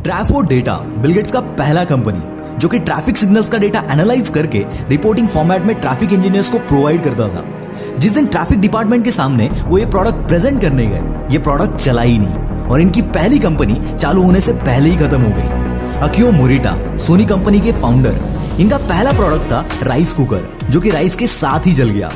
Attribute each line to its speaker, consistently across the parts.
Speaker 1: Trafford data Bill Gates का पहला company जो कि ट्रैफिक सिग्नल्स का डेटा एनालाइज करके रिपोर्टिंग फॉर्मेट में ट्रैफिक इंजीनियर्स को प्रोवाइड करता था। जिस दिन ट्रैफिक डिपार्टमेंट के सामने वो ये प्रोडक्ट प्रेजेंट करने गए, ये प्रोडक्ट चला ही नहीं और इनकी पहली कंपनी चालू होने से पहले ही खत्म हो गई। अकियो मोरिटा, सोनी कंपनी के फाउंडर, इनका पहला प्रोडक्ट था राइस कुकर, जो कि राइस के साथ ही जल गया।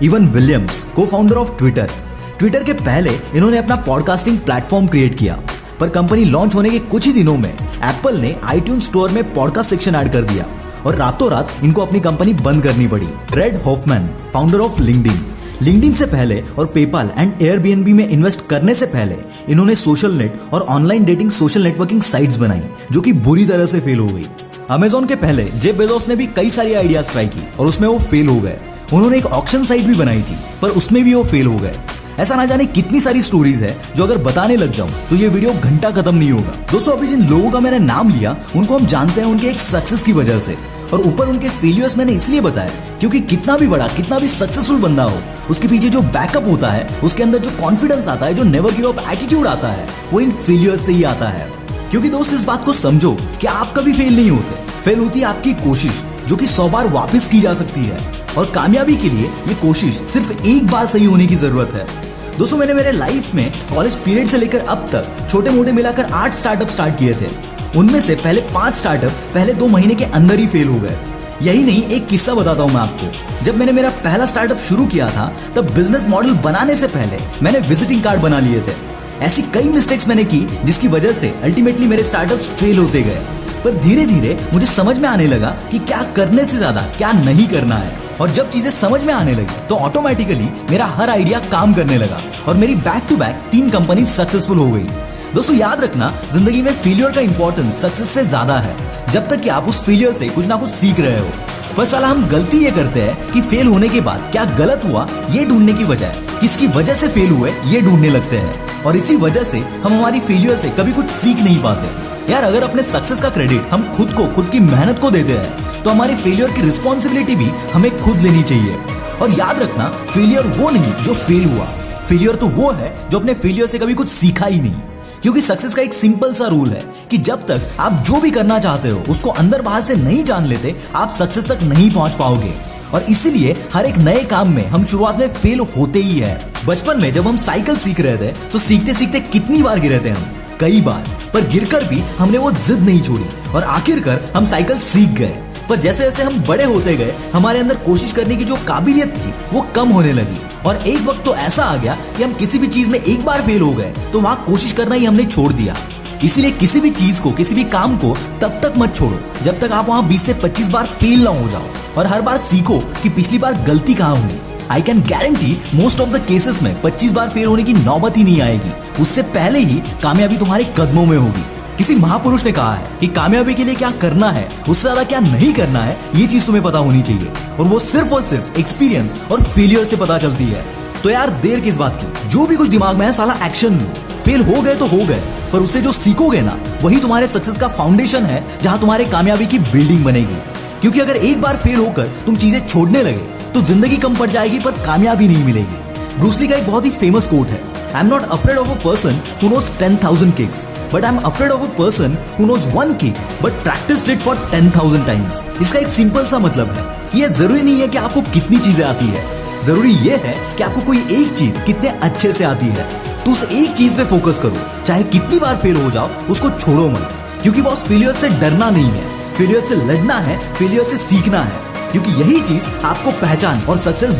Speaker 1: इवन विलियम्स, को फाउंडर ऑफ ट्विटर के पहले इन्होंने अपना पॉडकास्टिंग प्लेटफॉर्म क्रिएट किया, पर कंपनी लॉन्च होने के कुछ ही दिनों में एप्पल ने आईट्यून स्टोर में पॉडकास्ट सेक्शन ऐड कर दिया और रातों रात इनको अपनी कंपनी बंद करनी पड़ी। Reid Hoffman, founder of LinkedIn से पहले और पेपाल एंड एयरबीएनबी में इन्वेस्ट करने से पहले इन्होंने सोशल नेट और online dating social networking sites बनाई, जो कि बुरी तरह से फेल हो गई। अमेजॉन के पहले जेफ बेजोस ने भी कई सारी आइडियाज ट्राई की और उसमें वो फेल हो गए। उन्होंने एक ऑक्शन साइट भी बनाई थी, पर उसमें भी वो फेल हो गए। ऐसा ना जाने कितनी सारी स्टोरीज है जो अगर बताने लग जाऊं तो ये वीडियो घंटा खत्म नहीं होगा। दोस्तों, अभी जिन लोगों का मैंने नाम लिया उनको हम जानते हैं उनके एक सक्सेस की वजह से, और ऊपर उनके फेलियर्स मैंने इसलिए बताया क्योंकि कितना भी बड़ा, कितना भी सक्सेसफुल बंदा हो, उसके पीछे जो बैकअप होता है, उसके अंदर जो कॉन्फिडेंस आता है, जो नेवर गिव अप एटीट्यूड आता है, वो इन फेलियर्स से ही आता है। क्योंकि दोस्त, इस बात को समझो कि आप कभी फेल नहीं होते, फेल होती है आपकी कोशिश, जो कि 100 बार वापस की जा सकती है। और कामयाबी के लिए ये कोशिश सिर्फ एक बार सही होने की जरूरत है। दोस्तों, मैंने मेरे लाइफ में कॉलेज पीरियड से लेकर अब तक छोटे मोटे मिलाकर 8 स्टार्टअप स्टार्ट किए थे। उनमें से पहले 5 स्टार्टअप पहले 2 महीने के अंदर ही फेल हो गए। यही नहीं, एक किस्सा बताता हूं मैं आपको। जब मैंने मेरा पहला स्टार्टअप शुरू किया था, तब बिजनेस मॉडल बनाने से पहले मैंने विजिटिंग कार्ड बना लिए थे। ऐसी कई मिस्टेक्स मैंने की जिसकी वजह से अल्टीमेटली मेरे स्टार्टअप्स फेल होते गए। पर धीरे धीरे मुझे समझ में आने लगा कि क्या करने से ज्यादा क्या नहीं करना है। और जब चीजें समझ में आने लगी तो ऑटोमेटिकली मेरा हर आइडिया काम करने लगा और मेरी back to back 3 company successful हो गई। दोस्तों, याद रखना, जिंदगी में फेलियर का इंपॉर्टेंस सक्सेस से ज्यादा है, जब तक कि आप उस फेलियर से कुछ ना कुछ सीख रहे हो। पर साला हम गलती ये करते हैं कि फेल होने के बाद क्या गलत हुआ ये ढूंढने की बजाय किसकी वजह से फेल हुए ये ढूंढने लगते हैं, और इसी वजह से हम हमारी फेलियर से कभी कुछ सीख नहीं पाते। यार, अगर अपने सक्सेस का क्रेडिट हम खुद की मेहनत को देते हैं, तो हमारी फेलियर की रिस्पॉन्सिबिलिटी भी हमें खुद लेनी चाहिए। और याद रखना, फेलियर वो नहीं जो फेल हुआ, फेलियर तो वो है जो अपने फेलियर से कभी कुछ सीखा ही नहीं। क्योंकि सक्सेस का एक सिंपल सा रूल है कि जब तक आप जो भी करना चाहते हो उसको अंदर बाहर से नहीं जान लेते, आप सक्सेस तक नहीं पहुंच पाओगे। और इसीलिए हर एक नए काम में हम शुरुआत में फेल होते ही है। बचपन में जब हम साइकिल सीख रहे थे तो सीखते सीखते कितनी बार गिरे थे हम, कई बार, पर गिरकर भी हमने वो जिद नहीं छोड़ी और आखिरकार हम साइकिल सीख गए। पर जैसे जैसे हम बड़े होते गए, हमारे अंदर कोशिश करने की जो काबिलियत थी वो कम होने लगी, और एक वक्त तो ऐसा आ गया कि हम किसी भी चीज में एक बार फेल हो गए तो वहां कोशिश करना ही हमने छोड़ दिया। इसीलिए किसी भी चीज को, किसी भी काम को तब तक मत छोड़ो जब तक आप वहां 20 से 25 बार फेल ना हो जाओ, और हर बार सीखो कि पिछली बार गलती कहाँ हुई। I can guarantee most of the cases में 25 बार फेल होने की नौबत ही नहीं आएगी, उससे पहले ही कामयाबी तुम्हारे कदमों में होगी। किसी महापुरुष ने कहा है कि कामयाबी के लिए क्या करना है, उससे ज्यादा क्या नहीं करना है, ये चीज तुम्हें पता होनी चाहिए, और वो सिर्फ और सिर्फ एक्सपीरियंस और फेलियर से पता चलती है। तो यार, देर किस बात की, जो भी कुछ दिमाग में है साला एक्शन लो। फेल हो गए तो हो गए, पर उससे जो सीखोगे ना, वही तुम्हारे सक्सेस का फाउंडेशन है, जहां तुम्हारे कामयाबी की बिल्डिंग बनेगी। क्योंकि अगर एक बार फेल होकर तुम चीजें छोड़ने लगे तो जिंदगी कम पड़ जाएगी, पर कामयाबी नहीं मिलेगी। ब्रूस ली का एक बहुत ही फेमस कोट है, I am not afraid of a person who knows 10,000 kicks, but I am afraid of a person who knows 1 kick but practised it for 10,000 times. इसका एक सिंपल सा मतलब है कि यह जरूरी नहीं है कि आपको कितनी चीजें आती है, जरूरी यह है कि आपको कोई एक चीज कितने अच्छे से आती है। तो उस एक चीज पे फोकस करो, चाहे कितनी बार फेल हो जाओ, उसको छोड़ो मत। क्योंकि बॉस, फेलियर से डरना नहीं है, फेलियर से लड़ना है, फेलियर से सीखना है, क्योंकि यही चीज आपको पहचान और सक्सेस